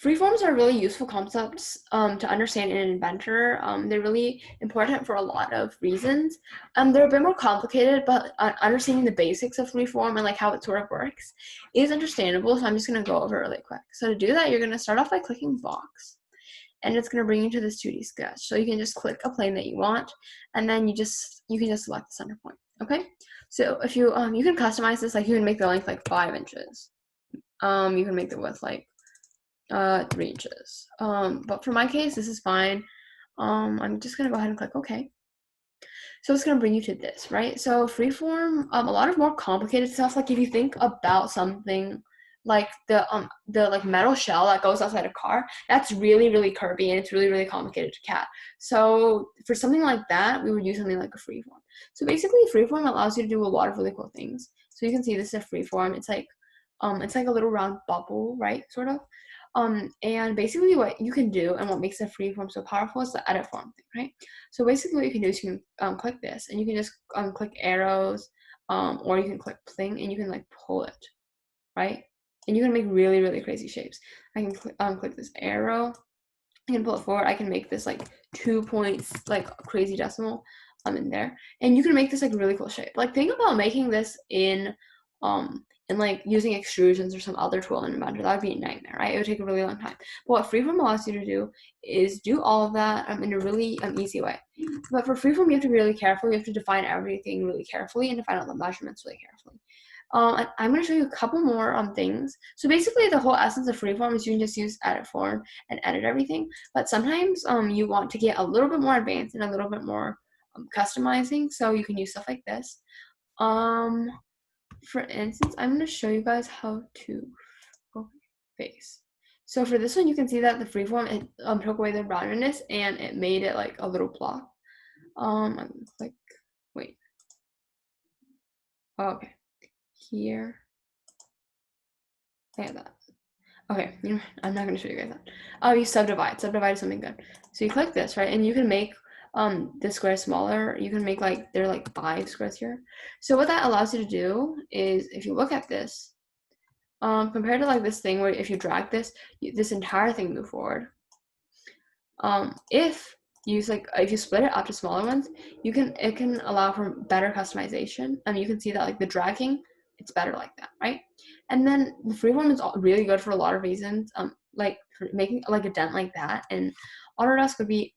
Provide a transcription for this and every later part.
Freeforms are really useful concepts to understand in Inventor. They're really important for a lot of reasons. They're a bit more complicated, but understanding the basics of freeform and like how it sort of works is understandable. So I'm just going to go over it really quick. So to do that, you're going to start off by clicking box, and it's going to bring you to this 2D sketch. So you can just click a plane that you want, and then you can just select the center point. Okay. So if you you can customize this, like you can make the length like 5 inches. You can make the width like 3 inches. But for my case, this is fine. I'm just gonna go ahead and click OK. So it's gonna bring you to this, right? So freeform, a lot of more complicated stuff. Like if you think about something like the like metal shell that goes outside a car, that's really curvy and it's really complicated to CAD. So for something like that, we would use something like a freeform. So basically, freeform allows you to do a lot of really cool things. So you can see this is a freeform. It's like a little round bubble, right? Sort of. And basically what you can do and what makes the freeform so powerful is the edit form thing, right? So basically what you can do is you can click this and you can just click arrows, or you can click thing and you can like pull it, right? And you can make really crazy shapes. I can click this arrow, I can pull it forward, I can make this like 2 points, like crazy decimal in there. And you can make this like really cool shape. Like think about making this in like using extrusions or some other tool in Inventor. That would be a nightmare, right? It would take a really long time. But what Freeform allows you to do is do all of that in a really easy way. But for Freeform, you have to be really careful. You have to define everything really carefully and define all the measurements really carefully. I'm going to show you a couple more things. So basically, the whole essence of Freeform is you can just use edit form and edit everything. But sometimes you want to get a little bit more advanced and a little bit more customizing. So you can use stuff like this. For instance, I'm going to show you guys how to face. So for this one, you can see that the freeform, it took away the roundedness and it made it like a little block. I'm going to click, wait. Oh, okay. Here. I have that. Okay, I'm not going to show you guys that. You subdivide. Subdivide is something good. So you click this, right? And you can make the square smaller. You can make like, there are like 5 squares here. So what that allows you to do is, if you look at this, compared to like this thing where if you drag this, this entire thing move forward. If you split it up to smaller ones, it can allow for better customization. You can see that like the dragging, it's better like that, right? And then the freeform is really good for a lot of reasons. Like for making like a dent like that, and Autodesk would be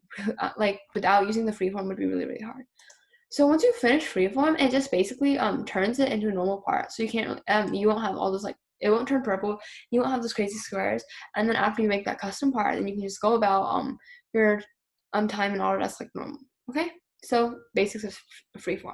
like without using the freeform would be really hard. So once you finish freeform, it just basically turns it into a normal part. So you can't you won't have all those like, it won't turn purple. You won't have those crazy squares. And then after you make that custom part, then you can just go about your time in Autodesk like normal. Okay, so basics of freeform.